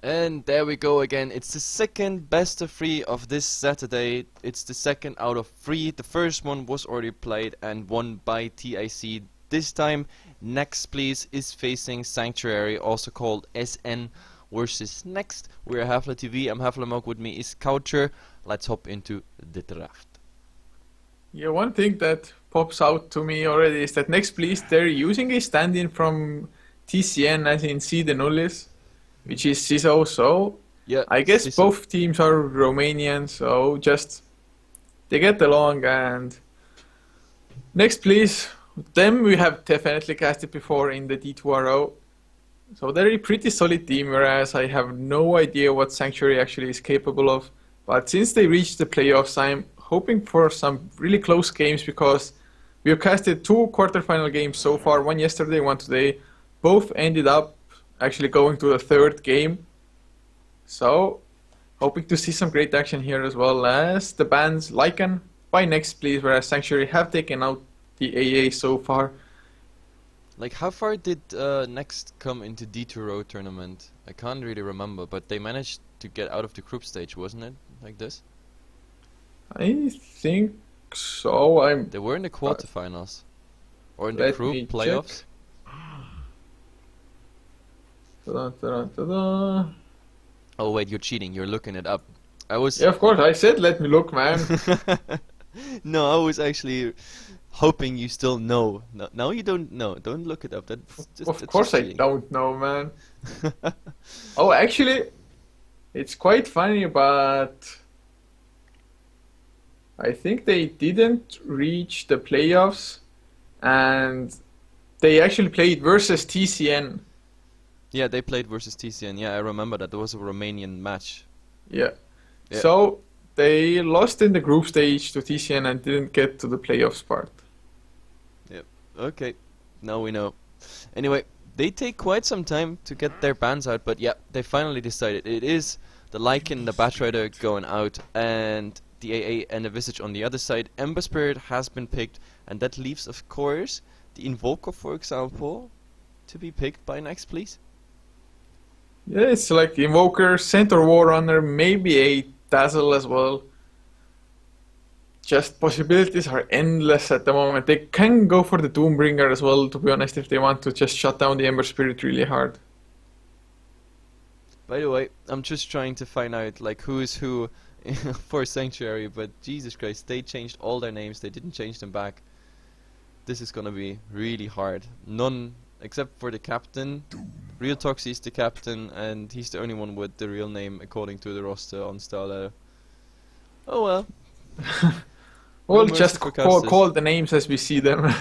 And there we go again. It's the second best of 3 of this Saturday. It's the second out of 3. The first one was already played and won by TIC. This time, Next Please is facing Sanctuary, also called SN versus Next. We're Hefla TV. I'm Heflamoke. With me is Coucher. Let's hop into the draft. Yeah, one thing that pops out to me already is that Next Please, they're using a stand-in from TCN, as in C the Nullis, which is CISO. So Yeah, I guess CISO. both teams are Romanian, so just they get along. And Next Please, them we have definitely casted before in the D2RO. So they're a pretty solid team, whereas I have no idea what Sanctuary actually is capable of. But since they reached the playoffs, I'm hoping for some really close games because we have casted 2 quarterfinal games so far, one yesterday, one today. Both ended up actually going to the 3rd game. So hoping to see some great action here, as well as the bans Lycan by Next Please, whereas Sanctuary have taken out the AA so far. Like, how far did Next come into D2RO tournament? I can't really remember, but they managed to get out of the group stage, wasn't it? Like this? I think so. They were in the quarterfinals. Or in the Let group me playoffs. Ta-da, ta-da, ta-da. Oh wait, you're cheating. You're looking it up. I was... Yeah, of course. I said let me look, man. No, I was actually hoping you still know. No, now you don't know. Don't look it up. Of That's course just I cheating. don't know, man. Oh, actually, it's quite funny, but I think they didn't reach the playoffs, and they actually played versus TCN. Yeah, they played versus TCN. Yeah, I remember that. There was a Romanian match. Yeah. Yeah. So they lost in the group stage to TCN and didn't get to the playoffs part. Yep. Okay. Now we know. Anyway, they take quite some time to get their bans out, but yeah, they finally decided. It is the Lycan, the Batrider going out, and the AA and the Visage on the other side. Ember Spirit has been picked, and that leaves, of course, the Invoker, for example, to be picked by Next Please. Yeah, it's like Invoker, Centaur Warrunner, maybe a Dazzle as well. Just possibilities are endless at the moment. They can go for the Doombringer as well, to be honest, if they want to just shut down the Ember Spirit really hard. By the way, I'm just trying to find out like who is who for Sanctuary, but Jesus Christ, they changed all their names. They didn't change them back. This is gonna be really hard. None except for the captain. Real Toxie is the captain, and he's the only one with the real name according to the roster on Starladder. Oh well. No We'll mercy just for call casters. the names as we see them.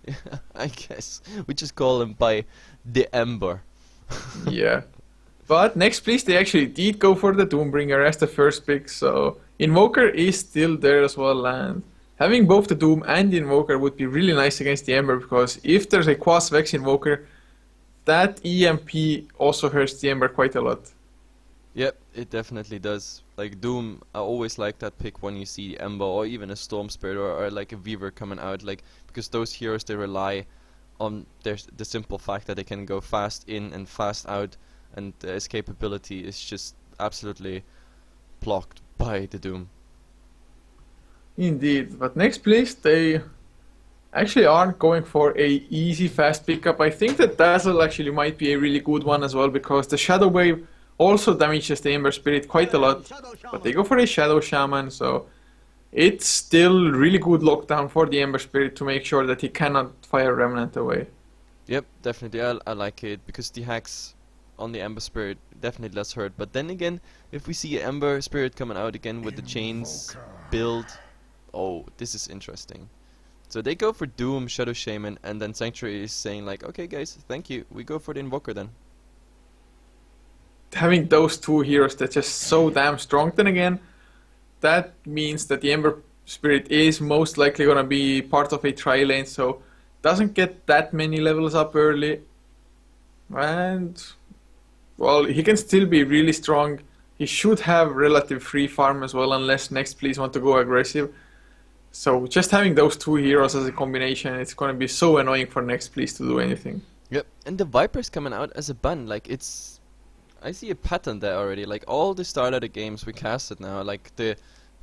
Yeah, I guess we just call him by the Ember. Yeah. But Next Please, they actually did go for the Doombringer as the first pick, so Invoker is still there as well, and having both the Doom and the Invoker would be really nice against the Ember, because if there's a Quas Vex Invoker, that EMP also hurts the Ember quite a lot. Yep, it definitely does. Like Doom, I always like that pick when you see Ember or even a Storm Spirit or like a Weaver coming out, like because those heroes they rely on the simple fact that they can go fast in and fast out, and the escapability is just absolutely blocked by the Doom. Indeed, but Next Please, they actually aren't going for a easy fast pickup. I think that Dazzle actually might be a really good one as well, because the Shadow Wave also damages the Ember Spirit quite a lot, but they go for a Shadow Shaman, so it's still really good lockdown for the Ember Spirit to make sure that he cannot fire Remnant away. Yep, definitely I like it because the hacks on the Ember Spirit definitely less hurt. But then again, if we see Ember Spirit coming out again with the chains build, oh, this is interesting. So they go for Doom, Shadow Shaman, and then Sanctuary is saying like, okay guys, thank you, we go for the Invoker then. Having those two heroes that's just so damn strong, then again, that means that the Ember Spirit is most likely gonna be part of a tri-lane, so doesn't get that many levels up early. And well, he can still be really strong. He should have relative free farm as well, unless Next Please want to go aggressive. So just having those two heroes as a combination, it's gonna be so annoying for Next Please to do anything. Yep, and the Viper's coming out as a ban, like it's... I see a pattern there already. Like all the starter games we casted now, like the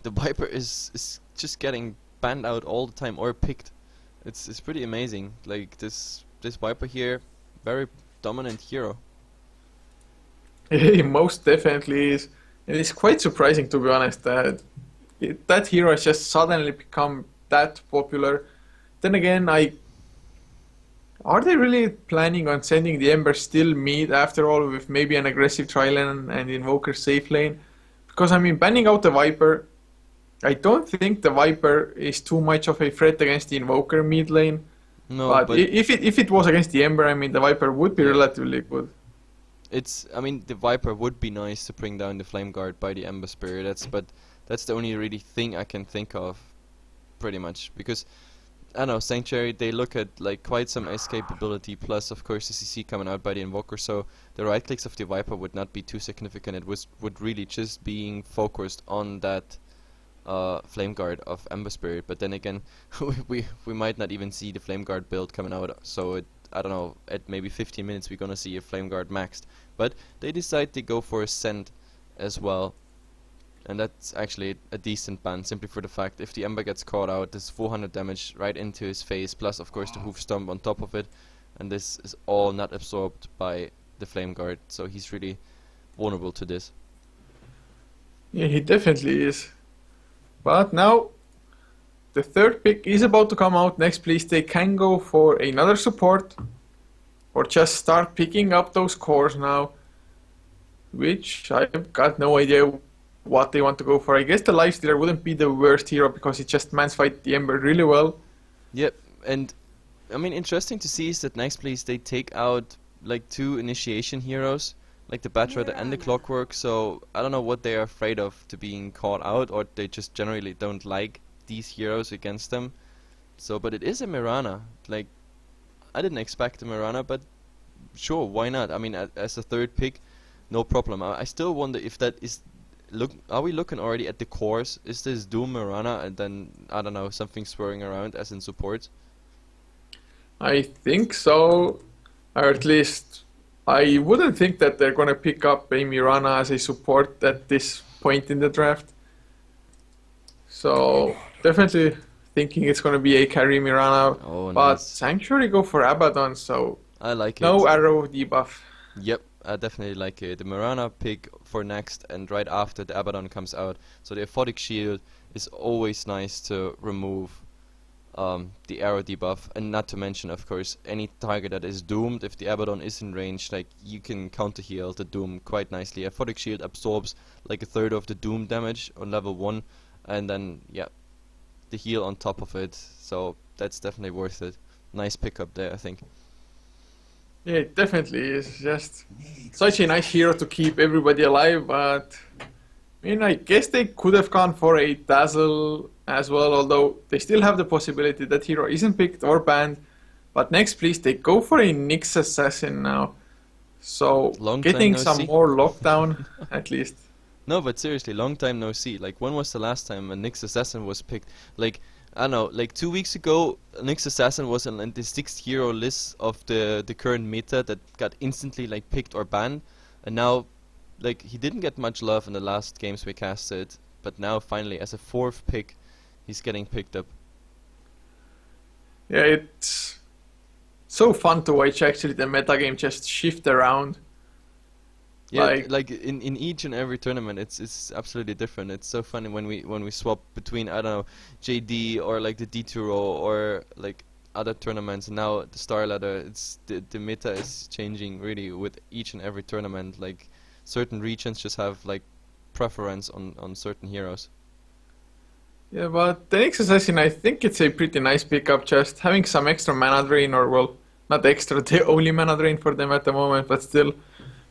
Viper is just getting banned out all the time or picked. It's pretty amazing. Like this Viper here, very dominant hero. He most definitely is. It is quite surprising, to be honest, that that hero has just suddenly become that popular. Then again, are they really planning on sending the Ember still mid after all, with maybe an aggressive tri-lane and Invoker safe lane? Because I mean, banning out the Viper, I don't think the Viper is too much of a threat against the Invoker mid lane. No, But but if it was against the Ember, I mean, the Viper would be yeah. relatively good. I mean, the Viper would be nice to bring down the Flame Guard by the Ember Spirit. But that's the only really thing I can think of, pretty much. Because, I don't know, Sanctuary, they look at like quite some escapability, plus of course the CC coming out by the Invoker, so the right clicks of the Viper would not be too significant. It would really just being focused on that Flame Guard of Ember Spirit. But then again, we might not even see the Flame Guard build coming out, so I don't know, at maybe 15 minutes we're gonna see a Flame Guard maxed. But they decide to go for a Send as well. And that's actually a decent ban, simply for the fact if the Ember gets caught out, there's 400 damage right into his face, plus of course the Hoof Stomp on top of it. And this is all not absorbed by the Flame Guard, so he's really vulnerable to this. Yeah, he definitely is. But now, the third pick is about to come out. Next, please, they can go for another support, or just start picking up those cores now, which I've got no idea what they want to go for. I guess the Lifestealer wouldn't be the worst hero because it just mans fight the Ember really well. Yep, and I mean, interesting to see is that next please they take out like 2 initiation heroes, like the Batrider and the Clockwork, so I don't know what they are afraid of to being caught out, or they just generally don't like these heroes against them. So, but it is a Mirana. Like, I didn't expect a Mirana, but sure, why not? I mean, as a third pick, no problem. I still wonder if that is... are we looking already at the cores? Is this Doom Mirana and then, I don't know, something swirling around as in support? I think so, or at least I wouldn't think that they're gonna pick up a Mirana as a support at this point in the draft. So definitely thinking it's gonna be a carry Mirana, Oh, but nice. Sanctuary go for Abaddon, so I like no it. arrow debuff. Yep, I definitely like it. The Mirana pick for next, and right after the Abaddon comes out. So the Aphotic Shield is always nice to remove the arrow debuff, and not to mention, of course, any target that is doomed. If the Abaddon is in range, like you can counter heal the doom quite nicely. Aphotic Shield absorbs like a third of the doom damage on level 1, and then yeah, the heal on top of it. So that's definitely worth it. Nice pickup there, I think. Yeah, it definitely is just such a nice hero to keep everybody alive, but I mean, I guess they could have gone for a Dazzle as well, although they still have the possibility that hero isn't picked or banned. But next, please, they go for a Nyx Assassin now. So, Long time getting no some see. more lockdown, at least. No, but seriously, long time no see. Like, when was the last time a Nyx Assassin was picked? Like, I don't know, like 2 weeks ago, Nyx Assassin was on the 6th hero list of the current meta that got instantly like picked or banned, and now, like, he didn't get much love in the last games we casted, but now finally, as a 4th pick, he's getting picked up. Yeah, it's so fun to watch actually the metagame just shift around. Yeah, Like, like in each and every tournament, it's absolutely different. It's so funny when we swap between, I don't know, JD or like the D2 or like other tournaments. And now the Star Ladder, it's the meta is changing really with each and every tournament. Like certain regions just have like preference on certain heroes. yeah, but the Nyx Assassin, I think it's a pretty nice pickup, just having some extra mana drain, or well, not extra, the only mana drain for them at the moment, but still.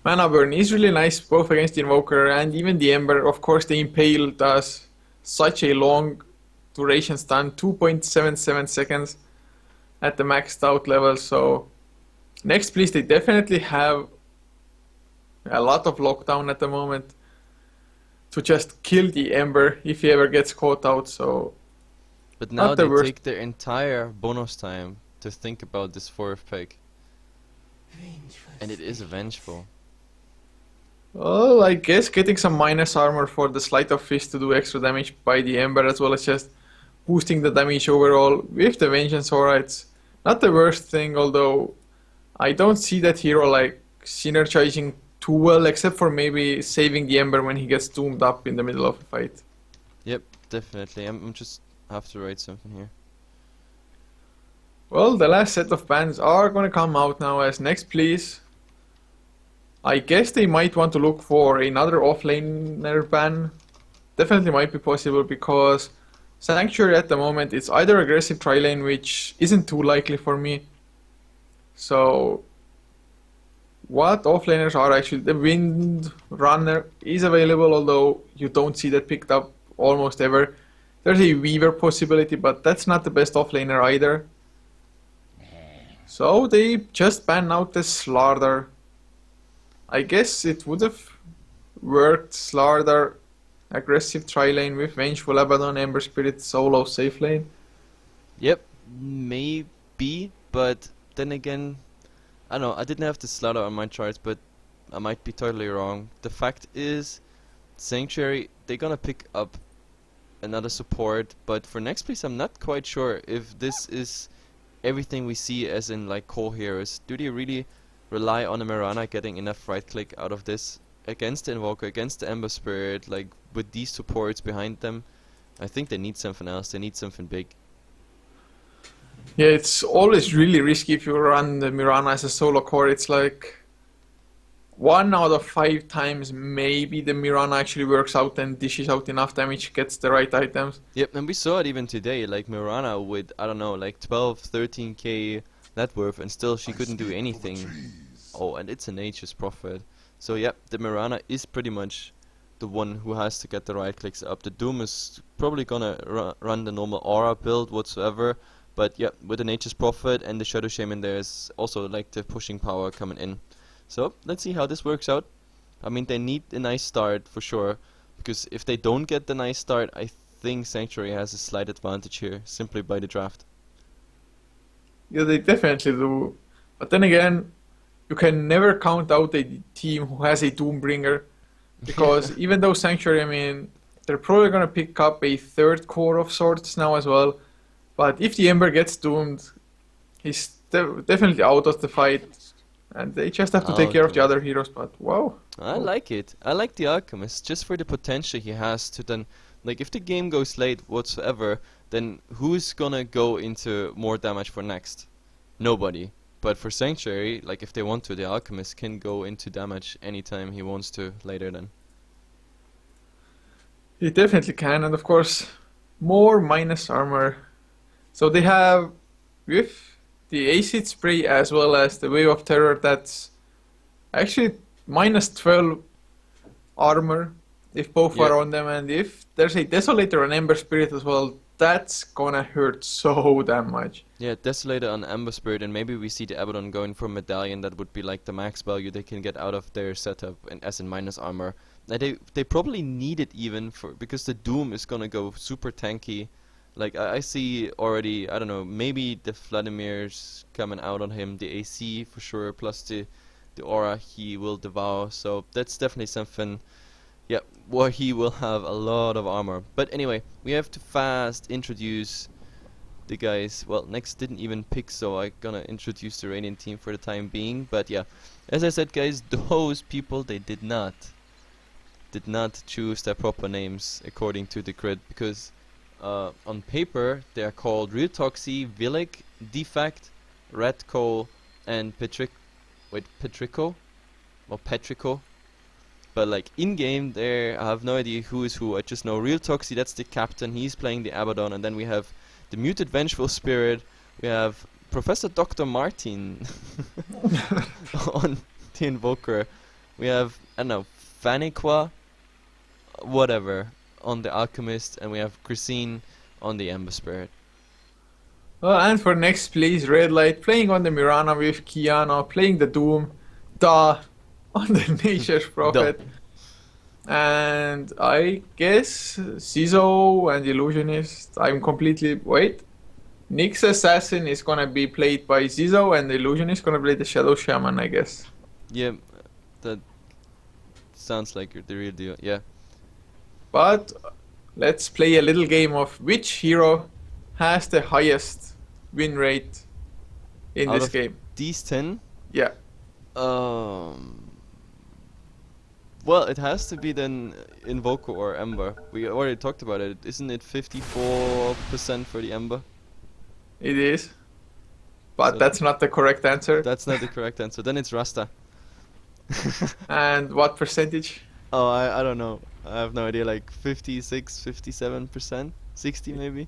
Mana burn is really nice both against the Invoker and even the Ember. Of course, the Impale does such a long duration stun, 2.77 seconds at the maxed out level. So next, please, they definitely have a lot of lockdown at the moment to just kill the Ember if he ever gets caught out. So But now not the they worst. take their entire bonus time to think about this 4th pick, and it is vengeful. Well, I guess getting some minus armor for the Sleight of Fist to do extra damage by the Ember, as well as just boosting the damage overall with the Vengeance Aura. It's not the worst thing, although I don't see that hero like synergizing too well, except for maybe saving the Ember when he gets doomed up in the middle of a fight. Yep, definitely. I'm just have to write something here. Well, the last set of bans are gonna come out now as next, please. I guess they might want to look for another offlaner ban. Definitely might be possible because Sanctuary at the moment it's either aggressive tri-lane, which isn't too likely for me. So what offlaners are actually, the Wind Runner is available, although you don't see that picked up almost ever. There's a Weaver possibility, but that's not the best offlaner either. So they just banned out the Slardar. I guess it would have worked. Slardar, aggressive tri-lane with Vengeful Abaddon, Ember Spirit, solo safe lane. Yep, maybe, but then again, I don't know. I didn't have the slaughter on my charts, but I might be totally wrong. The fact is, Sanctuary, they're gonna pick up another support, but for next place, I'm not quite sure if this is everything we see as in like core heroes. Do they really rely on a Mirana getting enough right click out of this against the Invoker, against the Ember Spirit, like with these supports behind them? I think they need something else. They need something big. Yeah, it's always really risky if you run the Mirana as a solo core. It's like 1 out of 5 times maybe the Mirana actually works out and dishes out enough damage, gets the right items. Yep, and we saw it even today, like Mirana with, I don't know, like 12, 13k net worth, and still she couldn't do anything. Oh, and it's a Nature's Prophet. So yep, the Mirana is pretty much the one who has to get the right clicks up. The Doom is probably gonna run the normal aura build whatsoever, but yep, with the Nature's Prophet and the Shadow Shaman, there's also like the pushing power coming in. So let's see how this works out. I mean, they need a nice start for sure, because if they don't get the nice start, I think Sanctuary has a slight advantage here, simply by the draft. Yeah, they definitely do. But then again, you can never count out a team who has a Doombringer, because even though Sanctuary, I mean, they're probably gonna pick up a third core of sorts now as well. But if the Ember gets doomed, he's definitely out of the fight, and they just have to take care of the other heroes. But wow. I like it. I like the Alchemist just for the potential he has to then, like, if the game goes late whatsoever, then who's gonna go into more damage for next? Nobody. But for Sanctuary, like, if they want to, the Alchemist can go into damage anytime he wants to later then. He definitely can, and of course, more minus armor. So they have, with the Acid Spray as well as the Wave of Terror, that's actually minus 12 armor if both are on them, and if there's a Desolator and Ember Spirit as well, that's gonna hurt so damn much. Yeah, Desolator on Ember Spirit, and maybe we see the Abaddon going for Medallion. That would be like the max value they can get out of their setup, and as in minus armor. Now they probably need it even for, because the Doom is gonna go super tanky. Like I see already, I don't know, maybe the Vladimir's coming out on him, the AC for sure, plus the aura he will devour. So that's definitely something. Yeah, where he will have a lot of armor. But anyway, we have to fast introduce the guys. Well, Next didn't even pick, so I'm gonna introduce the Radiant team for the time being. But yeah, as I said, guys, those people, they did not choose their proper names according to the grid, because on paper they are called Real Toxie, Villic, Defect, Redco, and Petrico or Petrico. But like in game, there I have no idea who is who. I just know Real Toxie, that's the captain. He's playing the Abaddon, and then we have the Muted Vengeful Spirit. We have Professor Dr. Martin on the Invoker. We have, I don't know, Faniqua, whatever, on the Alchemist, and we have Christine on the Ember Spirit. Well, and for next, please, Red Light playing on the Mirana with Kiana, playing the Doom, on the Nature's Prophet. And I guess Cizo and Illusionist, I'm completely, wait. Nyx Assassin is gonna be played by Cizo, and the Illusionist is gonna play the Shadow Shaman, I guess. Yeah, that sounds like the real deal. Yeah. But let's play a little game of which hero has the highest win rate in Out this of game. these 10, Yeah, well, it has to be then Invoker or Ember. We already talked about it. Isn't it 54% for the Ember? it is. But So that's not the correct answer. that's not the correct answer. Then it's Rasta. And what percentage? Oh, I don't know. I have no idea. Like 56, 57%, 60 maybe.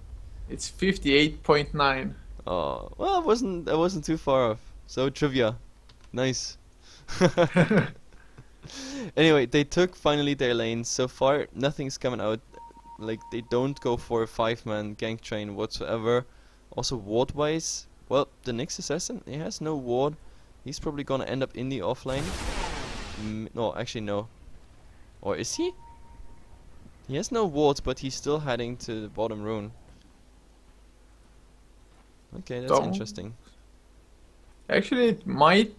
It's 58.9. Oh, well, I wasn't too far off. So trivia, nice. Anyway, they took finally their lanes. So far, nothing's coming out. Like they don't go for a 5-man gank train whatsoever. Also, ward-wise, well, the Nyx assassin, he has no ward. He's probably gonna end up in the offlane. No, actually no. Or is he? He has no wards, but he's still heading to the bottom rune. Okay, that's Don't- interesting. Actually, it might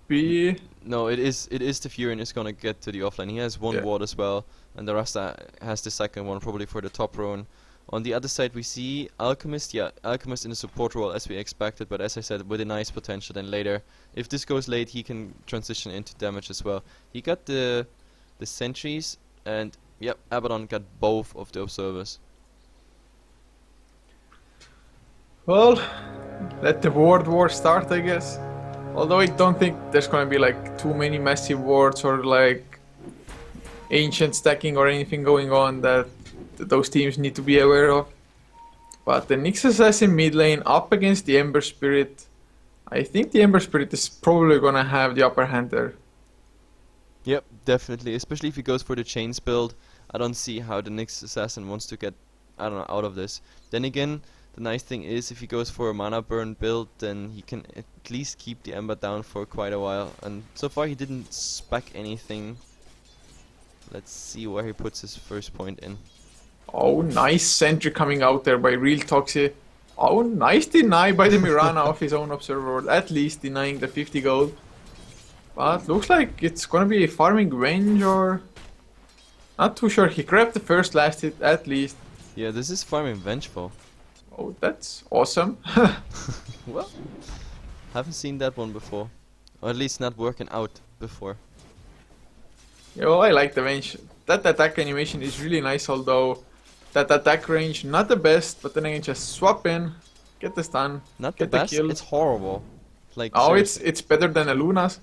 be. No, it is the Furion is gonna get to the offlane. He has one Yeah. ward as well, and the Rasta has the second one, probably for the top rune. On the other side we see Alchemist, yeah, Alchemist in the support role as we expected, but as I said, with a nice potential then later. If this goes late, he can transition into damage as well. He got the sentries, and yep, Abaddon got both of the observers. Well, let the ward war start, I guess. Although I don't think there's gonna be like too many massive wards or like ancient stacking or anything going on that those teams need to be aware of. But the Nyx Assassin mid lane up against the Ember Spirit. I think the Ember Spirit is probably gonna have the upper hand there. Yep, definitely, especially if he goes for the chains build. I don't see how the Nyx Assassin wants to get, I don't know, out of this. Then again, the nice thing is if he goes for a mana burn build, then he can at least keep the Ember down for quite a while. And so far he didn't spec anything. Let's see where he puts his first point in. Oh, nice sentry coming out there by Real Toxie. Oh, nice deny by the Mirana of his own observer, at least denying the 50 gold. But looks like it's gonna be a farming range or... Not too sure, he grabbed the first last hit at least. Yeah, this is farming Vengeful. Oh, that's awesome. Well, haven't seen that one before. Or at least not working out before. Yo, I like the range. That attack animation is really nice, although that attack range not the best, but then again just swap in, get the stun, Not the get the best, kill. it's horrible. Like, Oh, seriously. it's better than a Luna's.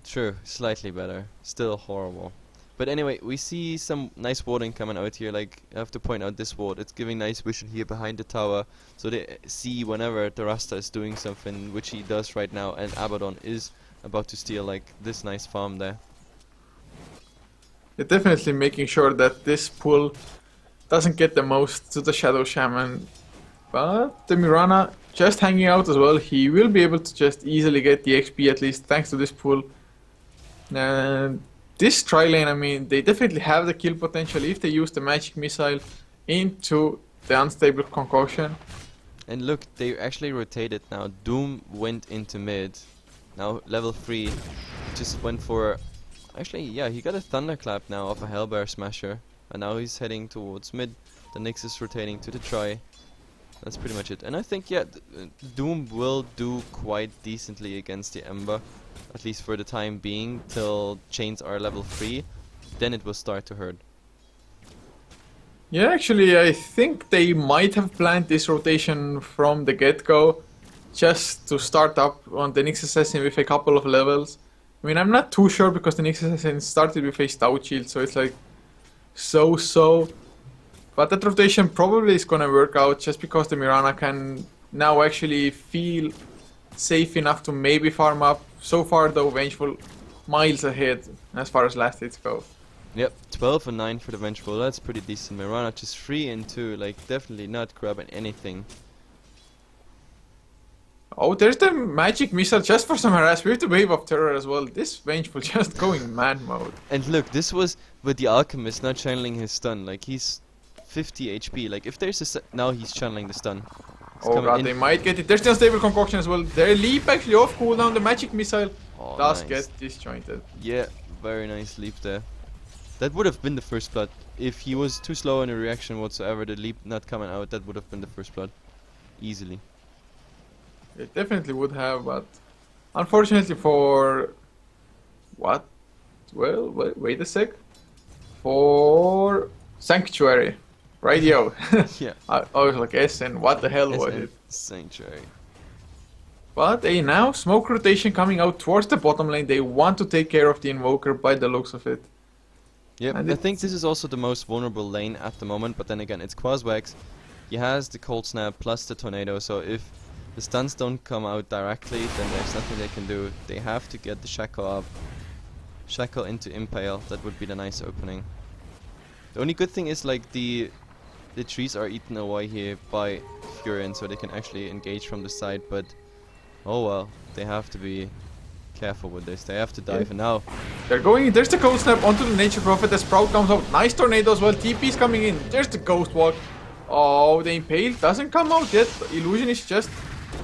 True, slightly better. Still horrible. But anyway, we see some nice warding coming out here. Like, I have to point out this ward. It's giving nice vision here behind the tower. So they see whenever the Rasta is doing something, which he does right now, and Abaddon is about to steal, like, this nice farm there. They're definitely making sure that this pull doesn't get the most to the Shadow Shaman. But the Mirana just hanging out as well. He will be able to just easily get the XP at least thanks to this pull. And this tri-lane, I mean, they definitely have the kill potential if they use the magic missile into the unstable concoction. And look, they actually rotated now. Doom went into mid. Now level 3 just went for... Actually, yeah, he got a thunderclap now of a Hellbear Smasher. And now he's heading towards mid. The Nyx is rotating to the try. That's pretty much it. And I think, yeah, Doom will do quite decently against the Ember. At least for the time being, till chains are level 3. Then it will start to hurt. Yeah, actually, I think they might have planned this rotation from the get-go, just to start up on the Nyx Assassin with a couple of levels. I mean, I'm not too sure because the Nyx Assassin started with a stout shield, so it's like so. But that rotation probably is gonna work out just because the Mirana can now actually feel safe enough to maybe farm up. So far though, Vengeful miles ahead as far as last hits go. Yep, 12 and 9 for the Vengeful. That's pretty decent. Mirana just 3 and 2, like definitely not grabbing anything. Oh, there's the magic missile just for some harass with the wave of terror as well. This Vengeful just going man mode. And look, this was with the Alchemist not channeling his stun. Like he's 50 HP. Like if there's a now he's channeling the stun. It's Oh coming god, in. they might get it. There's the unstable concoction as well. Their leap actually off cooldown. The magic missile Oh, does nice. get disjointed. Yeah, very nice leap there. That would have been the first blood. If he was too slow in a reaction whatsoever, the leap not coming out, that would have been the first blood. Easily. It definitely would have, but unfortunately for what? Well, wait a sec. For Sanctuary. Radio. Yeah. I was like, SN, what the hell was SN it? Sanctuary. But now smoke rotation coming out towards the bottom lane. They want to take care of the Invoker by the looks of it. Yep, And I think this is also the most vulnerable lane at the moment, but then again, it's Quaswax. He has the Cold Snap plus the Tornado, so if the stuns don't come out directly, then there's nothing they can do. They have to get the Shackle up. Shackle into Impale, that would be the nice opening. The only good thing is like the trees are eaten away here by Furion, so they can actually engage from the side, but oh well, they have to be careful with this. They have to dive, and now They're going in. There's the Cold Snap onto the Nature Prophet. The Sprout comes out. Nice Tornado as well. TP's coming in. There's the Ghost Walk. Oh, the Impale doesn't come out yet. The Illusion is just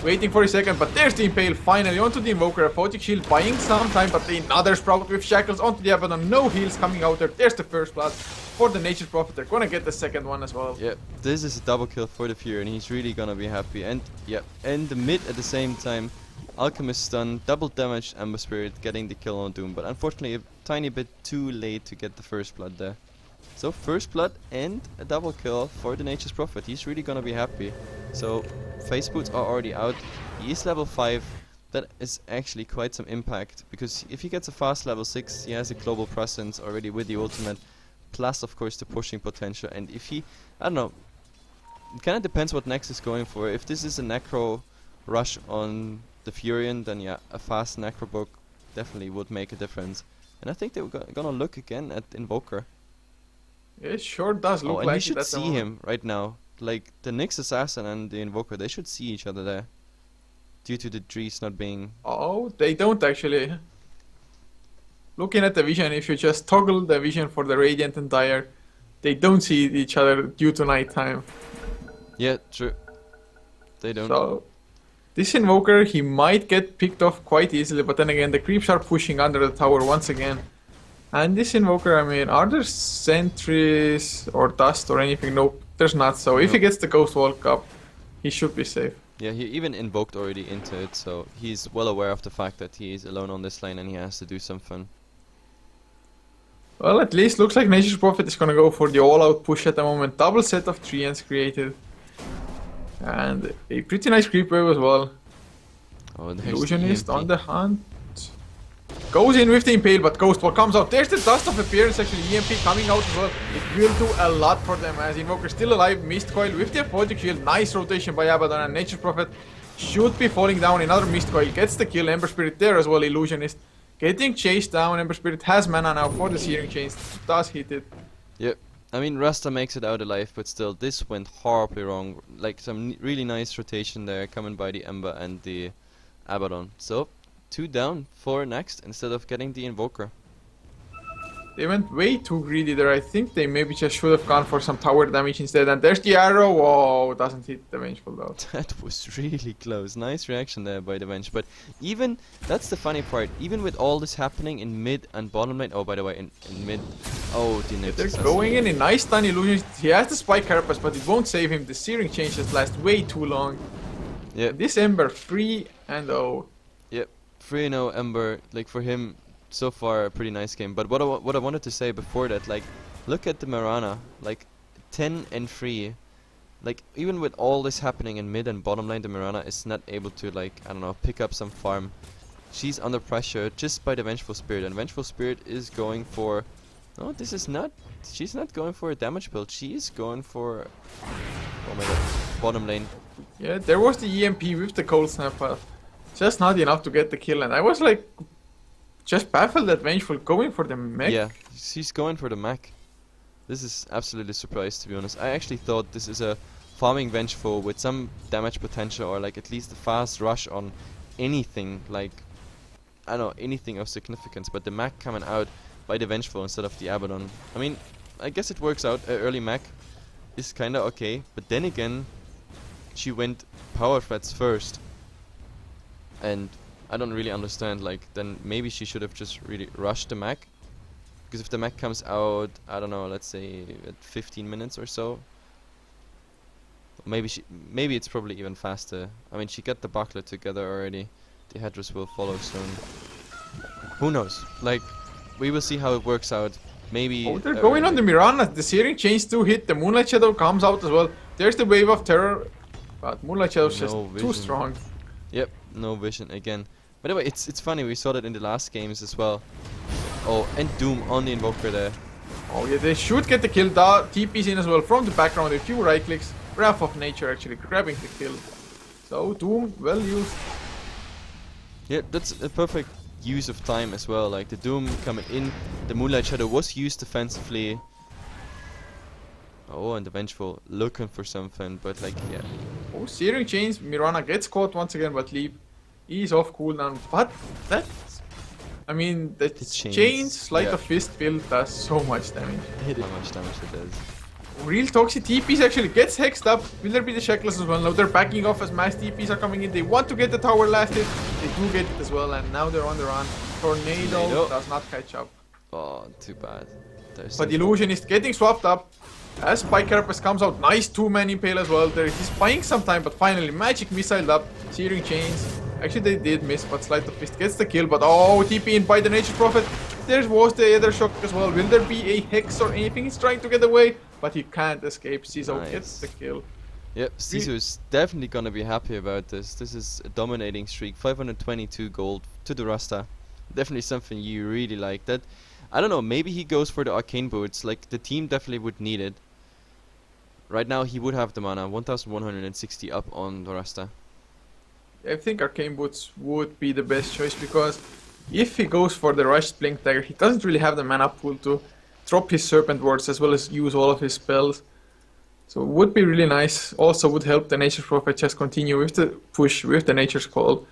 waiting for a second, but there's the Impale finally onto the Invoker. A Photic Shield buying some time, but another Sprout with Shackles onto the Abaddon. No heals coming out there. There's the first blood for the Nature Prophet. They're gonna get the second one as well. yeah, this is a double kill for the Fury, and he's really gonna be happy. And yeah, and the mid at the same time. Alchemist stun, double damage Ember Spirit, getting the kill on Doom, but unfortunately a tiny bit too late to get the first blood there. So first blood and a double kill for the Nature's Prophet. He's really gonna be happy. So face boots are already out. He is level 5. That is actually quite some impact, because if he gets a fast level 6, he has a global presence already with the ultimate, plus of course the pushing potential. And if he, I don't know, it kind of depends what Nex is going for. If this is a Necro rush on the Furion, then yeah, a fast Necrobook definitely would make a difference. And I think they were gonna look again at Invoker. It sure does look and like you should it at the see moment. him right now. Like the Nyx Assassin and the Invoker, they should see each other there. Due to the trees not being... Oh, they don't actually. Looking at the vision, if you just toggle the vision for the Radiant and Dire, they don't see each other due to nighttime. Yeah, true. They don't. So, this Invoker, he might get picked off quite easily, but then again, the creeps are pushing under the tower once again. And this Invoker, I mean, are there sentries or dust or anything? Nope, there's not. So if he gets the Ghost Walk up, he should be safe. Yeah, he even invoked already into it, so he's well aware of the fact that he is alone on this lane and he has to do something. Well, at least looks like Nature's Prophet is gonna go for the all-out push at the moment. Double set of treants created. And a pretty nice creep wave as well. Oh, there's the Illusionist EMP. on the hunt. Goes in with the Impale, but Ghost Wall comes out. There's the Dust of Appearance actually. EMP coming out as well. It will do a lot for them as Invoker still alive. Mist Coil with the Photic Shield. Nice rotation by Abaddon, and Nature's Prophet should be falling down. Another Mist Coil gets the kill. Ember Spirit there as well. Illusionist getting chased down. Ember Spirit has mana now for the Searing Chains. Does hit it. Yep. I mean, Rasta makes it out alive, but still, this went horribly wrong. Like, some really nice rotation there, coming by the Ember and the Abaddon. So, 2 down for next, instead of getting the Invoker. They went way too greedy there. I think they maybe just should have gone for some tower damage instead. And there's the arrow. Whoa, doesn't hit the Vengeful though. That was really close. Nice reaction there by the Venge. But even, that's the funny part, even with all this happening in mid and bottom lane, oh, by the way, in mid, oh, the Nyx They're Assassin. going in a nice stun illusion. He has the Spike Carapace, but it won't save him. The Searing Chain just lasts way too long. Yep. This Ember free and oh. Yep, 3-0 Ember, like for him, so far a pretty nice game. But what I wanted to say before that, like, look at the Mirana, like 10 and 3. Like, even with all this happening in mid and bottom lane, the Mirana is not able to, like, I don't know, pick up some farm. She's under pressure just by the Vengeful Spirit, and Vengeful Spirit is going for... No, this is not... She's not going for a damage build, she is going for... Oh my god, bottom lane. Yeah, there was the EMP with the Cold Snap, but just not enough to get the kill. And I was like, just baffled that Vengeful going for the mech. Yeah, she's going for the mech. This is absolutely surprised, to be honest. I actually thought this is a farming Vengeful with some damage potential, or like at least a fast rush on anything, like, I don't know, anything of significance. But the mech coming out by the Vengeful instead of the Abaddon. I mean, I guess it works out. Early mech is kinda okay, but then again, she went power threats first. And I don't really understand, like, then maybe she should have just really rushed the mech Because if the mech comes out, I don't know, let's say at 15 minutes or so, maybe it's probably even faster. I mean, she got the buckler together already. The headdress will follow soon. Who knows? Like, we will see how it works out. Maybe. Oh, they're going on the Mirana. The Searing Chains do hit. The Moonlight Shadow comes out as well. There's the Wave of Terror. But Moonlight Shadow's just too strong. Yep, no vision again. By the way, it's funny, we saw that in the last games as well. Oh, and Doom on the Invoker there. Oh yeah, they should get the kill. TP's in as well from the background. A few right clicks. Wrath of Nature actually grabbing the kill. So Doom, well used. Yeah, that's a perfect use of time as well. Like the Doom coming in, the Moonlight Shadow was used defensively. Oh, and the Vengeful looking for something, but like, yeah. Oh, Searing Chains. Mirana gets caught once again, but Leap is off cooldown. But that's... I mean, the chains Sleight of Fist build does so much damage. How much damage it does. Real toxic TPs actually gets hexed up. Will there be the Sheckless as well? No, they're backing off as mass TPs are coming in. They want to get the tower lasted. They do get it as well, and now they're on the run. Tornado does not catch up. Oh, too bad. But Illusionist getting swapped up. As Spike Carapace comes out, nice two-man impale as well. He's buying some time, but finally Magic Missile up. Searing Chains. Actually, they did miss, but Sleight of Fist gets the kill. But oh, TP in by the Nature's Prophet. There was the other shock as well. Will there be a Hex or anything? He's trying to get away, but he can't escape. Ciso gets the kill. Yep, Ciso is definitely gonna be happy about this. This is a dominating streak. 522 gold to the Rasta. Definitely something you really like. That, I don't know, maybe he goes for the Arcane Boots. Like, the team definitely would need it. Right now, he would have the mana. 1160 up on the Rasta. I think Arcane Boots would be the best choice, because if he goes for the Rushed Blink Dagger, he doesn't really have the mana pool to drop his Serpent Wards as well as use all of his spells. So it would be really nice. Also would help the Nature's Prophet just continue with the push with the Nature's Call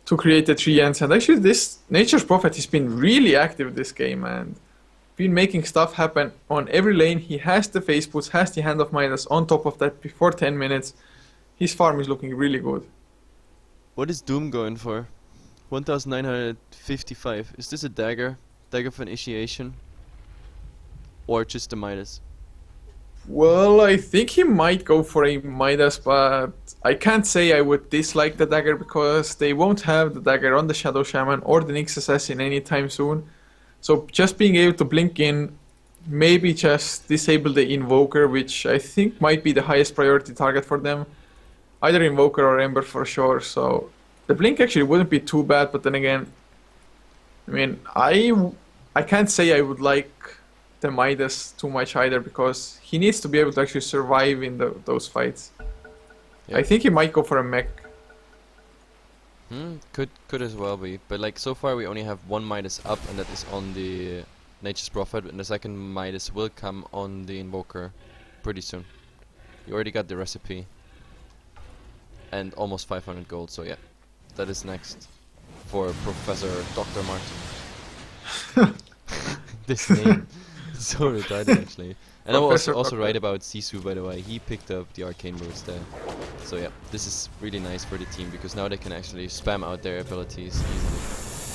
to create the 3 ends. And actually this Nature's Prophet has been really active this game and been making stuff happen on every lane. He has the Face Boots, has the Hand of Midas on top of that before 10 minutes. His farm is looking really good. What is Doom going for? 1955. Is this a dagger? Dagger of Initiation? Or just a Midas? Well, I think he might go for a Midas, but I can't say I would dislike the dagger because they won't have the dagger on the Shadow Shaman or the Nyx Assassin anytime soon. So just being able to blink in, maybe just disable the Invoker, which I think might be the highest priority target for them. Either Invoker or Ember for sure, so the blink actually wouldn't be too bad, but then again, I mean, I can't say I would like the Midas too much either, because he needs to be able to actually survive in those fights. Yep. I think he might go for a mech. Could as well be, but like so far we only have one Midas up, and that is on the Nature's Prophet, and the second Midas will come on the Invoker pretty soon. You already got the recipe. And almost 500 gold, so yeah, that is next for Professor Dr. Martin. This name is so retarded actually. And I was also right about Sisu, by the way. He picked up the Arcane Boots there. So yeah, this is really nice for the team because now they can actually spam out their abilities easily.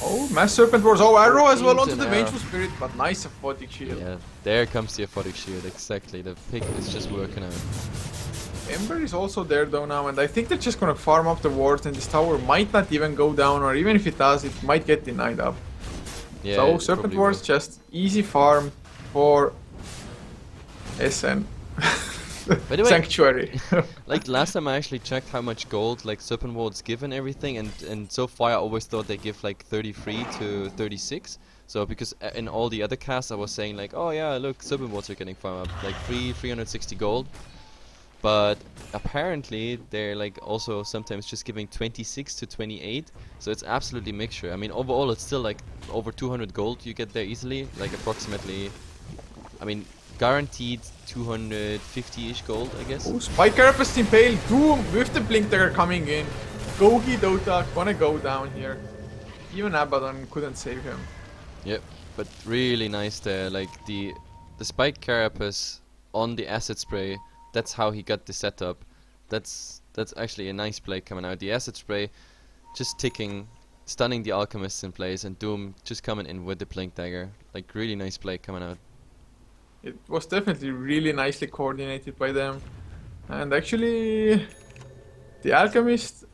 Oh, Mass Serpent Wars. Oh, arrow as well onto the Vengeful Spirit, but nice Aphotic Shield. Yeah, there comes the Aphotic Shield, exactly. The pick is just working out. Ember is also there though now, and I think they're just gonna farm up the wards, and this tower might not even go down, or even if it does, it might get denied up. Yeah, so Serpent Wars, just easy farm for SN. By the way, Sanctuary. Like last time I actually checked how much gold like Serpent Wards give and everything, and so far I always thought they give like 33 to 36. So because in all the other casts I was saying like, oh yeah, look, Serpent Wards are getting farm up like 360 gold. But apparently they're like also sometimes just giving 26 to 28, so it's absolutely mixture. I mean overall it's still like over 200 gold you get there easily, like approximately, I mean guaranteed 250-ish gold I guess. Oh, Spike Carapace Impale, Doom with the Blink Dagger coming in. Gogi Dota gonna go down here. Even Abaddon couldn't save him. Yep, but really nice there, like the Spike Carapace on the Acid Spray. That's how he got the setup. That's actually a nice play coming out. The Acid Spray just ticking stunning the alchemists in place, and Doom just coming in with the blink dagger. Like really nice play coming out. It was definitely really nicely coordinated by them. And actually, the alchemist,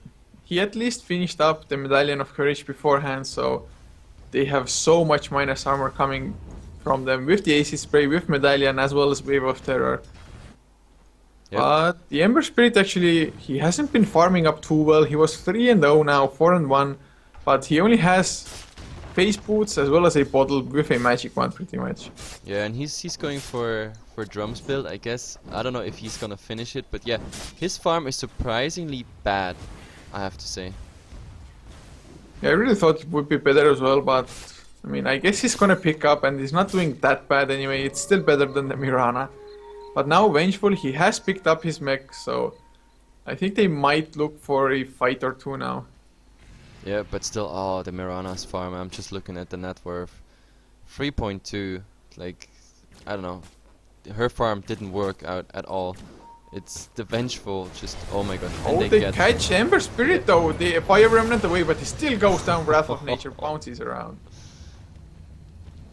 he at least finished up the Medallion of Courage beforehand, so they have so much minus armor coming from them with the AC spray, with Medallion, as well as Wave of Terror. Yep. But the Ember Spirit actually, he hasn't been farming up too well. He was 3-0 now, 4-1, but he only has face boots as well as a bottle with a magic one, pretty much. Yeah, and he's going for drums build, I guess. I don't know if he's gonna finish it, but yeah, his farm is surprisingly bad, I have to say. Yeah, I really thought it would be better as well, but I mean, I guess he's gonna pick up, and he's not doing that bad anyway. It's still better than the Mirana. But now Vengeful, he has picked up his mech, so I think they might look for a fight or two now. Yeah, but still, oh, the Mirana's farm, I'm just looking at the net worth. 3.2, like, I don't know. Her farm didn't work out at all. It's the Vengeful, just, oh my god. And Oh, they catch Ember Spirit though, the Fire Remnant away, but he still goes down, Wrath of Nature bounces around.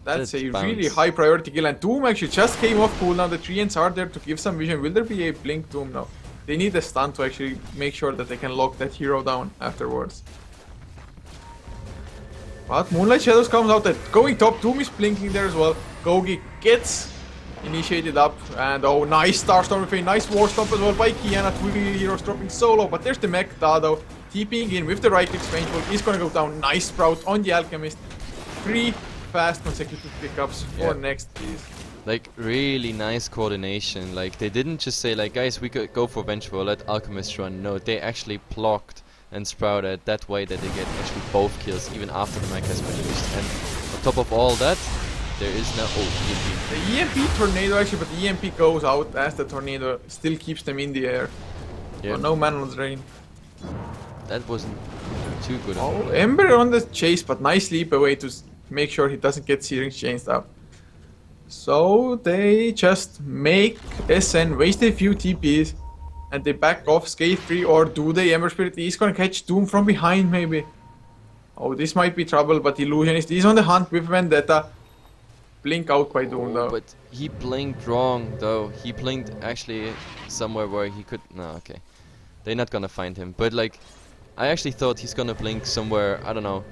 That's a really high priority kill, and Doom actually just came off cooldown. The treants are there to give some vision. Will there be a blink Doom now? They need a stun to actually make sure that they can lock that hero down afterwards. But Moonlight Shadows comes out, going top. Doom is blinking there as well. Gogi gets initiated up, and oh, nice Starstorm with a nice War Stomp as well by Kiana. Two heroes dropping solo, but there's the mech Dado TPing in with the right click. Vengeful is gonna go down. Nice Sprout on the Alchemist. 3 fast consecutive pickups for next, please. Like really nice coordination. Like they didn't just say like, guys, we could go for Vengeful, let Alchemist run. No, they actually blocked and sprouted that way that they get actually both kills even after the mech has been used. And on top of all that, there is no EMP. The EMP tornado actually, but the EMP goes out as the tornado still keeps them in the air. Yeah. So no mana drain. That wasn't too good. Oh, Ember on the chase, but nice leap away to make sure he doesn't get Searing changed up. So they just make SN waste a few TPs and they back off scathe free, or do they? Ember Spirit is gonna catch Doom from behind maybe. Oh, this might be trouble, but Illusionist is on the hunt with Vendetta. Blink out by Doom though. But he blinked wrong though. He blinked actually somewhere where he could. No, okay. They're not gonna find him. But like, I actually thought he's gonna blink somewhere, I don't know,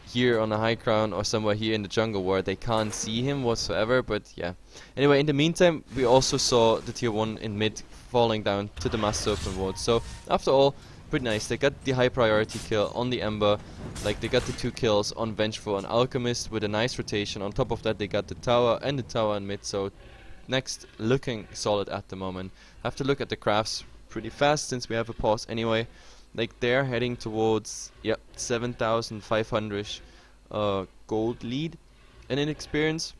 here on the high ground or somewhere here in the jungle where they can't see him whatsoever. But yeah. Anyway, in the meantime, we also saw the tier 1 in mid falling down to the Master Open Ward. So after all, pretty nice. They got the high priority kill on the Ember. Like they got the 2 kills on Vengeful and Alchemist with a nice rotation. On top of that, they got the tower and the tower in mid. So next, looking solid at the moment. Have to look at the crafts pretty fast since we have a pause anyway. Like they're heading towards 7,500 gold lead, and in experience,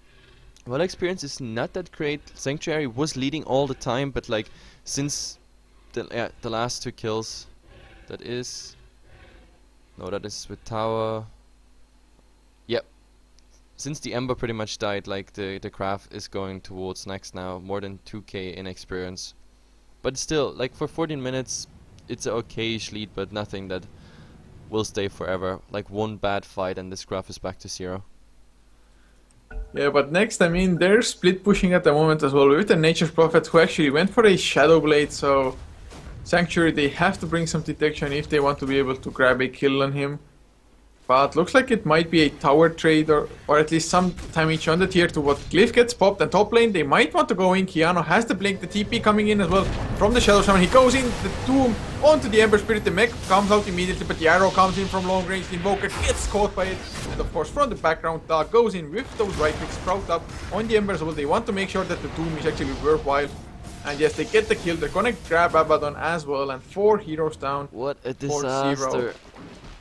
well, experience is not that great. Sanctuary was leading all the time, but like since the last 2 kills, that is with tower. Yep. Since the Ember pretty much died, like the craft is going towards next now, more than 2k in experience. But still, like for 14 minutes, it's an okayish lead, but nothing that will stay forever. Like one bad fight and this graph is back to 0. Yeah, but next, I mean, they're split pushing at the moment as well with the Nature's Prophet, who actually went for a Shadow Blade, so Sanctuary, they have to bring some detection if they want to be able to grab a kill on him. But looks like it might be a tower trade or at least some damage on the tier 2. What Glyph gets popped and top lane, they might want to go in. Kiano has the blink, the TP coming in as well from the Shadow Shaman. He goes in, the Doom onto the Ember Spirit, the mech comes out immediately, but the arrow comes in from long range. The Invoker gets caught by it, and of course from the background, Dog goes in with those right clicks, sprout up on the Ember as well. They want to make sure that the Doom is actually worthwhile. And yes, they get the kill. They're gonna grab Abaddon as well, and 4 heroes down. What a disaster.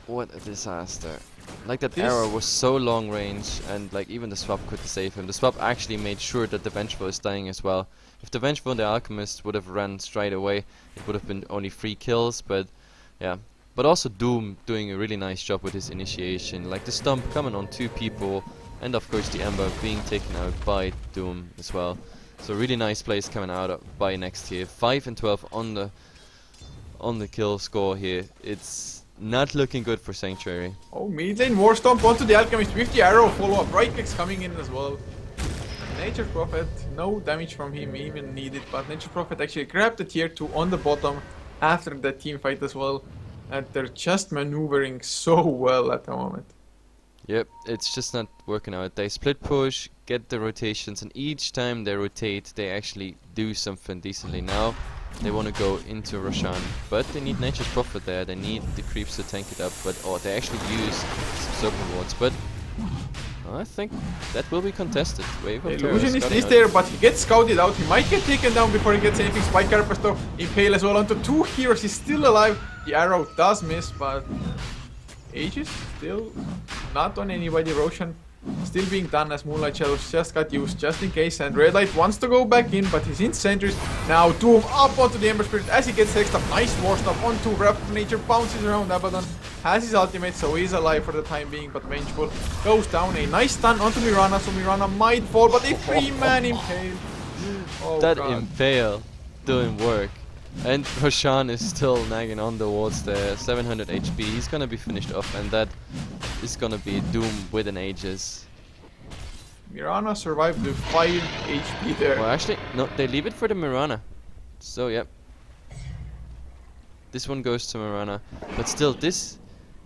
What a disaster. Like that arrow was so long range, and like even the swap couldn't save him. The swap actually made sure that the Vengeful is dying as well. If the Vengeful and the Alchemist would have run straight away, it would have been only 3 kills, but yeah. But also Doom doing a really nice job with his initiation. Like the stump coming on 2 people, and of course the Ember being taken out by Doom as well. So really nice plays coming out by next tier. 5 and 12 on the kill score here. It's Not looking good for Sanctuary. Oh, mid lane War Stomp onto the Alchemist with the arrow follow-up. Right clicks coming in as well. Nature Prophet, no damage from him even needed, but Nature Prophet actually grabbed the tier 2 on the bottom after that team fight as well. And they're just maneuvering so well at the moment. Yep, it's just not working out. They split push, get the rotations, and each time they rotate, they actually do something decently. Now, they want to go into Roshan, but they need Nature's Prophet there. They need the creeps to tank it up, but they actually use some Serpent Wards. But I think that will be contested. Wave of Terror Illusionist is out. there, but he gets scouted out. He might get taken down before he gets anything. Spike Carapace though, Impale as well onto 2 heroes. He's still alive. The arrow does miss, but Aegis still not on anybody. Roshan still being done as Moonlight Shadows just got used just in case. And Red Light wants to go back in, but he's in sentries. Now Doom up onto the Ember Spirit as he gets next up. Nice war stuff onto Wrath of Nature, bounces around Abaddon. Has his ultimate, so he's alive for the time being, but Vengeful goes down. A nice stun onto Mirana, so Mirana might fall, but a 3-man Impale. Oh, That God. Impale doing work. And Roshan is still nagging on the wards there. 700 HP. He's gonna be finished off, and that is gonna be Doom with an Aegis. Mirana survived with 5 HP there. Well, actually, no, they leave it for the Mirana. So, yep. This one goes to Mirana. But still, this...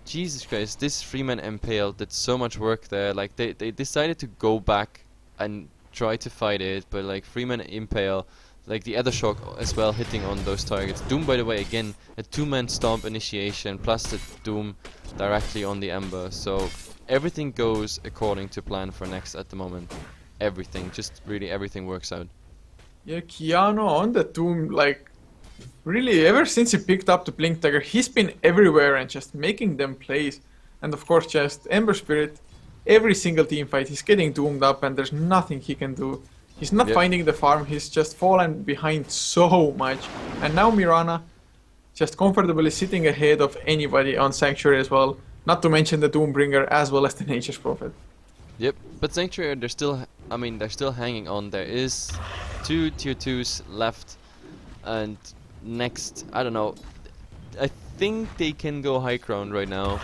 Jesus Christ, this 3-man Impale did so much work there. Like, they decided to go back and try to fight it, but like 3-man Impale, like the other shock as well hitting on those targets. Doom, by the way, again, a 2-man Stomp initiation, plus the Doom directly on the Ember. So, everything goes according to plan for Next at the moment. Everything, just really everything works out. Yeah, Keanu on the Doom, like, really, ever since he picked up the Blink Dagger, he's been everywhere and just making them plays. And of course, just Ember Spirit, every single team fight, he's getting doomed up and there's nothing he can do. He's not finding the farm, he's just fallen behind so much. And now Mirana, just comfortably sitting ahead of anybody on Sanctuary as well. Not to mention the Doombringer as well as the Nature's Prophet. Yep, but Sanctuary, they're still, I mean, they're still hanging on. There is 2 tier 2s left, and Next, I don't know, I think they can go high ground right now.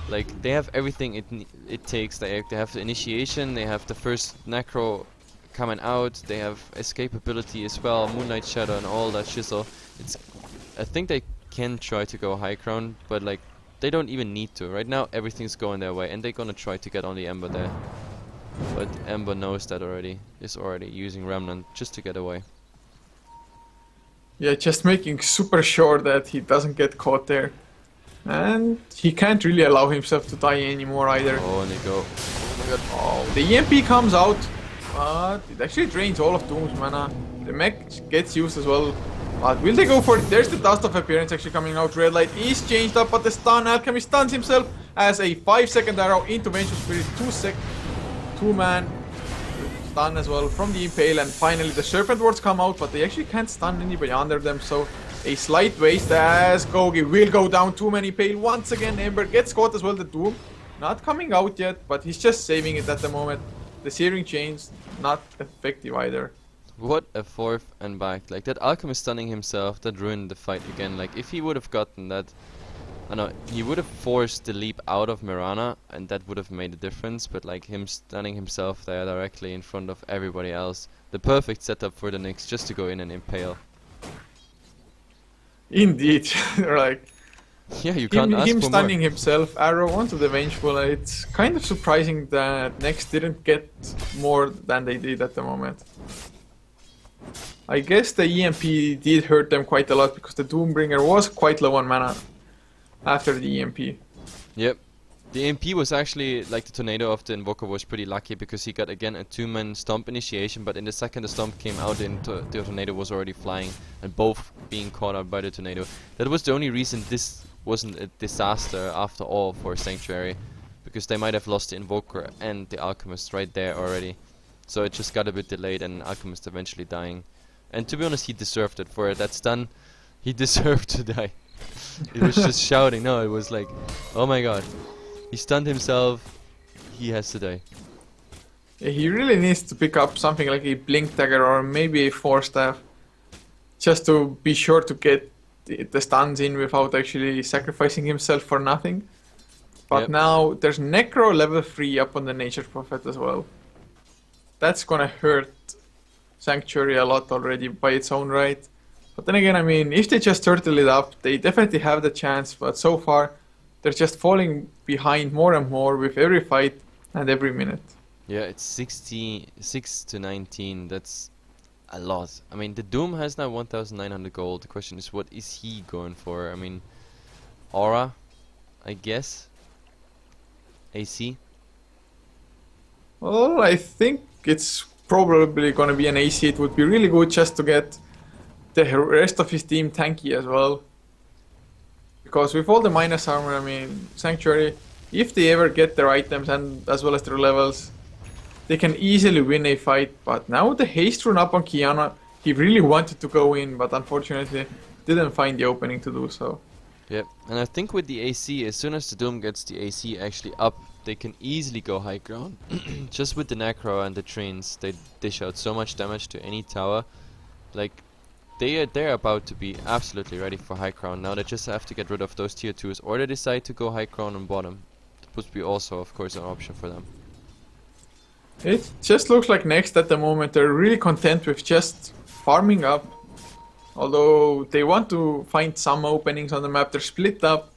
Like, they have everything it takes. They have the initiation, they have the first Necro coming out, they have escapability as well, Moonlight Shadow and all that shizzle. I think they can try to go high ground, but like, they don't even need to. Right now, everything's going their way, and they're gonna try to get on the Ember there. But Ember knows that already, is already using Remnant just to get away. Yeah, just making super sure that he doesn't get caught there. And he can't really allow himself to die anymore either. Oh, and they go. Oh my god. Oh, the EMP comes out, but it actually drains all of Doom's mana. The mech gets used as well. But will they go for it? There's the Dust of Appearance actually coming out. Red Light is changed up, but the stun Alchemist stuns himself as a 5-second arrow into Vengeful Spirit. 2-man stun as well from the Impale, and finally the Serpent Wards come out, but they actually can't stun anybody under them, so a slight waste as Gogi will go down. 2-man Impale once again. Ember gets caught as well. The Doom not coming out yet, but he's just saving it at the moment. The Searing Chains not effective either. What a forth and back. Like, that Alchemist stunning himself, that ruined the fight again. Like, if he would have gotten that, I know, he would have forced the leap out of Mirana, and that would have made a difference, but like, him stunning himself there directly in front of everybody else, the perfect setup for the Knicks, just to go in and Impale. Indeed, like, Yeah, you can't ask him for stunning more. himself, arrow onto the Vengeful. It's kind of surprising that Next didn't get more than they did at the moment. I guess the EMP did hurt them quite a lot because the Doombringer was quite low on mana after the EMP. Yep. The MP was actually, like the Tornado of the Invoker, was pretty lucky because he got again a 2-man Stomp initiation, but in the second the Stomp came out, the Tornado was already flying, and both being caught out by the Tornado. That was the only reason this wasn't a disaster after all for Sanctuary, because they might have lost the Invoker and the Alchemist right there already. So it just got a bit delayed, and Alchemist eventually dying. And to be honest, he deserved it for that stun. He deserved to die. It was just shouting. No, it was like, oh my god. He stunned himself. He has to die. Yeah, he really needs to pick up something like a Blink Dagger or maybe a Force Staff, just to be sure to get the stuns in without actually sacrificing himself for nothing. But Yep. now there's Necro level 3 up on the Nature Prophet as well. That's gonna hurt Sanctuary a lot already by its own right. But then again, I mean, if they just turtle it up, they definitely have the chance. But so far, they're just falling behind more and more with every fight and every minute. Yeah, it's 66 to 19. That's a lot. I mean, the Doom has now 1,900 gold. The question is, what is he going for? I mean, Aura, I guess. AC. Well, I think it's probably gonna be an AC. It would be really good just to get the rest of his team tanky as well. Because with all the minus armor, I mean, Sanctuary, if they ever get their items and as well as their levels, they can easily win a fight. But now the haste rune up on Kiana, he really wanted to go in, but unfortunately didn't find the opening to do so. Yep, and I think with the AC, as soon as the Doom gets the AC actually up, they can easily go high ground. Just with the Necro and the Trains, they dish out so much damage to any tower. Like, they're about to be absolutely ready for high ground. Now they just have to get rid of those tier 2s, or they decide to go high ground on bottom. That would be also, of course, an option for them. It just looks like next at the moment they're really content with just farming up. Although they want to find some openings on the map, they're split up.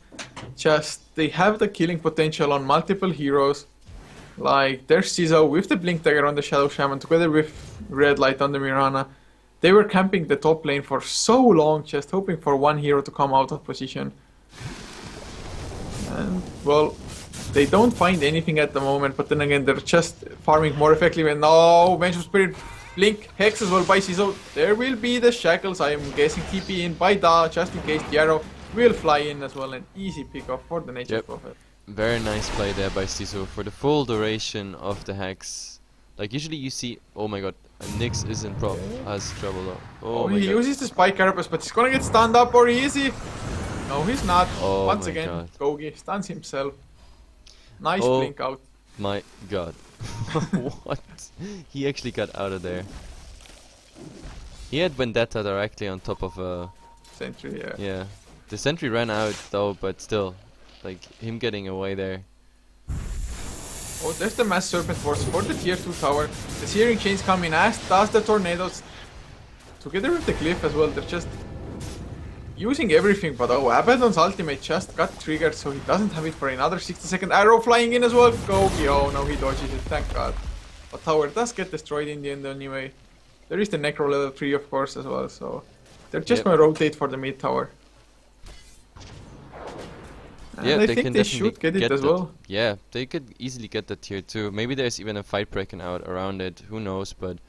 Just they have the killing potential on multiple heroes. Like there's Cizo with the Blink Dagger on the Shadow Shaman together with Red Light on the Mirana. They were camping the top lane for so long, just hoping for one hero to come out of position. And well, they don't find anything at the moment, but then again they're just farming more effectively. And now Vengeful Spirit, Blink, Hex as well by Cizo. There will be the Shackles, I am guessing TP in by Da, just in case the arrow will fly in as well. An easy pick up for the Nature Prophet. Very nice play there by Cizo for the full duration of the Hex. Like usually you see, oh my god, Nyx is in has trouble though. Oh my he god. uses the Spike Carapace, but he's gonna get stunned up or easy. No, he's not. Oh Once my again, god. Gogi stuns himself. Nice Oh. blink out. My god. What? He actually got out of there. He had Vendetta directly on top of a... Sentry, yeah. Yeah. The sentry ran out though, but still. Like, him getting away there. Oh, there's the Mass Serpent Force for the tier 2 tower. The Searing Chains come in as does the Tornadoes. Together with the Glyph as well, they're just using everything. But oh, Abaddon's ultimate just got triggered, so he doesn't have it for another 60-second arrow flying in as well. Gogi, oh no, he dodges it, thank god. But tower does get destroyed in the end anyway. There is the Necro level 3 of course as well, so they're just gonna rotate for the mid tower. And Yeah, I they think can they definitely should get it as that. well. Yeah, they could easily get the tier 2. Maybe there's even a fight breaking out around it, who knows, but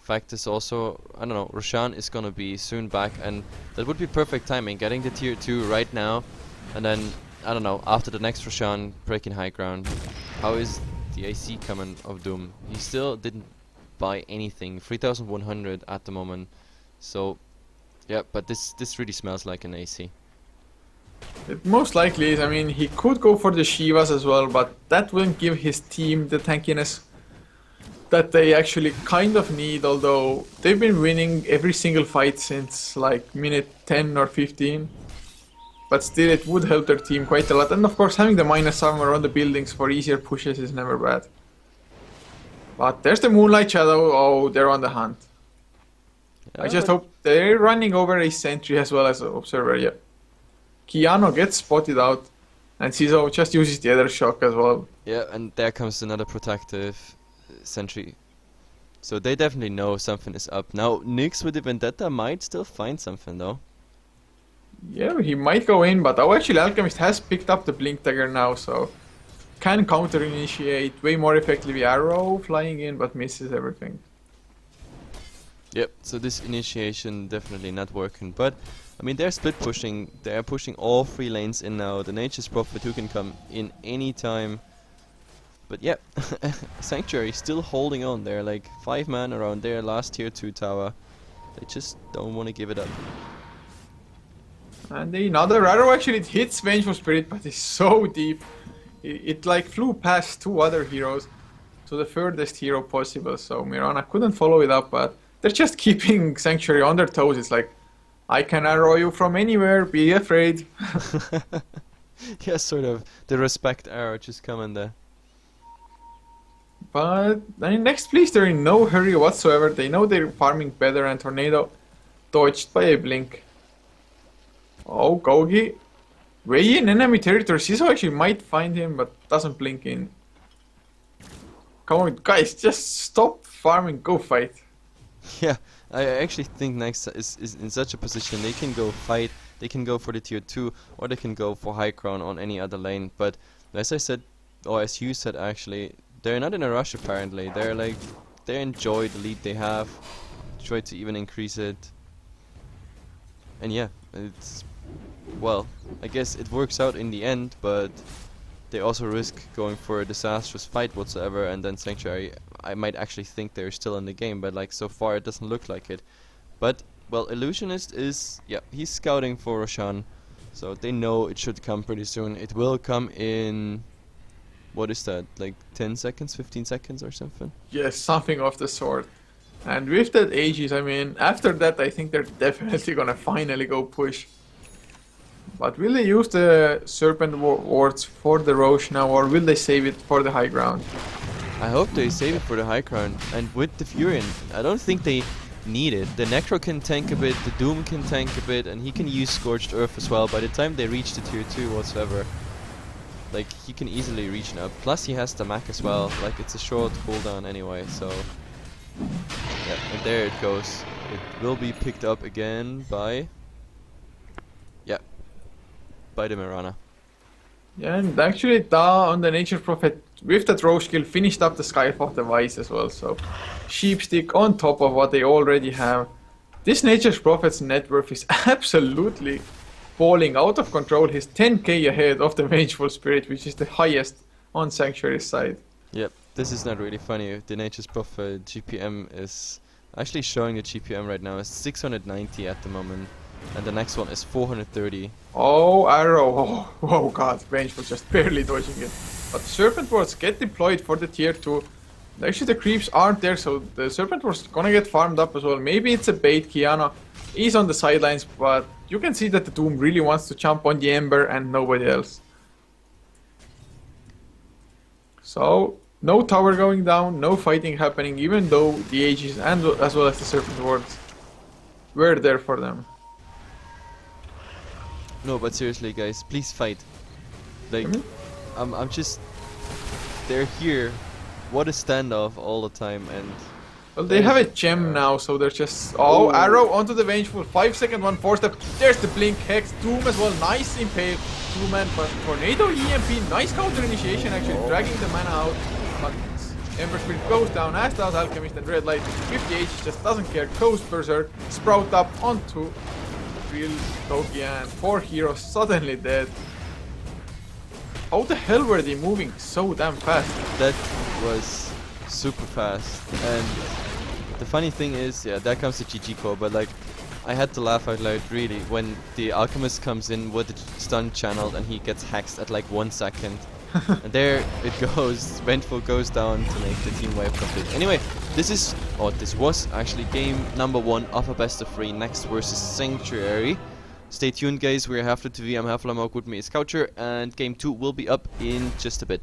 fact is also, I don't know, Roshan is gonna be soon back, and that would be perfect timing, getting the tier 2 right now, and then, I don't know, after the next Roshan breaking high ground. How is the AC coming of Doom? He still didn't buy anything, 3,100 at the moment, so, yeah, but this really smells like an AC. It most likely is. I mean, he could go for the Shivas as well, but that wouldn't give his team the tankiness that they actually kind of need, although they've been winning every single fight since like minute 10 or 15. But still, it would help their team quite a lot. And of course, having the minus armor on the buildings for easier pushes is never bad. But there's the Moonlight Shadow. Oh, they're on the hunt. I just hope they're running over a sentry as well as an observer, yeah. Kiano gets spotted out, and Cizo just uses the other shock as well. Yeah, and there comes another protective sentry. So they definitely know something is up. Now, Nyx with the Vendetta might still find something though. Yeah, he might go in, but oh, actually Alchemist has picked up the Blink Dagger now, so can counter-initiate way more effectively. Arrow flying in, but misses everything. Yep, so this initiation definitely not working, but I mean they're split pushing, they're pushing all 3 lanes in now. The Nature's Prophet who can come in any time. But yeah, Sanctuary still holding on. They're like 5 man around their last tier 2 tower. They just don't want to give it up. And another arrow actually it hits Vengeful Spirit, but it's so deep. It like flew past 2 other heroes to the furthest hero possible, so Mirana couldn't follow it up, but they're just keeping Sanctuary on their toes. It's like, I can arrow you from anywhere, be afraid. Yeah, sort of. The respect arrow just coming there. But I mean, next please, they're in no hurry whatsoever. They know they're farming better, and Tornado dodged by a blink. Oh, Gogi. Way in enemy territory. Siso actually might find him, but doesn't blink in. Come on, guys, just stop farming, go fight. Yeah, I actually think Next is in such a position they can go fight, they can go for the tier 2, or they can go for high ground on any other lane. But as I said, or as you said actually, they're not in a rush apparently. They're like, they enjoy the lead they have, try to even increase it. And yeah, it's, well, I guess it works out in the end, but they also risk going for a disastrous fight whatsoever, and then Sanctuary, I might actually think they're still in the game, but like so far it doesn't look like it. But, well, Illusionist is, yeah, he's scouting for Roshan, so they know it should come pretty soon. It will come in, what is that, like 10 seconds, 15 seconds or something? Yes, something of the sort. And with that Aegis, I mean, after that I think they're definitely gonna finally go push. But will they use the Serpent Wards for the Roche now, or will they save it for the high ground? I hope they save it for the high ground, and with the Furion, I don't think they need it. The Necro can tank a bit, the Doom can tank a bit, and he can use Scorched Earth as well. By the time they reach the tier 2 whatsoever, like, he can easily reach now. Plus he has the Mac as well, like it's a short cooldown anyway, so... Yeah, and there it goes. It will be picked up again by... Yeah, by the Mirana. Yeah, and actually Da on the Nature Prophet with that Roche skill finished up the Skyfall device as well, so Sheepstick on top of what they already have. This Nature's Prophet's net worth is absolutely falling out of control. He's 10k ahead of the Vengeful Spirit, which is the highest on Sanctuary's side. Yep, this is not really funny. The Nature's Prophet GPM is actually showing the GPM right now is 690 at the moment, and the next one is 430. Oh, arrow. Oh god, Vengeful just barely dodging it. But Serpent Wards get deployed for the tier 2. Actually the creeps aren't there, so the Serpent Wards gonna get farmed up as well. Maybe it's a bait. Kiana is on the sidelines, but you can see that the Doom really wants to jump on the Ember and nobody else. So, no tower going down, no fighting happening, even though the Aegis and as well as the Serpent Wards were there for them. No, but seriously guys, please fight. Like, I'm just... They're here. What a standoff all the time, and... Well, they have a gem now, so they're just... Oh, arrow onto the Vengeful, 5-second one, 4-step. There's the Blink, Hex, Doom as well, nice impale. 2-man, but Tornado EMP, nice counter initiation actually, dragging the mana out. But Ember Spirit goes down, as does Alchemist, and Red Light 58 just doesn't care, goes Berserk, Sprout up onto real Toki, and 4 heroes suddenly dead. How the hell were they moving so damn fast? That was super fast, and the funny thing is, yeah, there comes the GG core, but like, I had to laugh out loud really when the Alchemist comes in with the stun channeled and he gets hexed at like 1 second. And there it goes, Vengeful goes down to make the team wipe complete. Anyway, this was actually game number 1 of a best of 3 Next versus Sanctuary. Stay tuned guys, we're Heflamoke TV, I'm Heflamoke, with me is Coucher, and game 2 will be up in just a bit.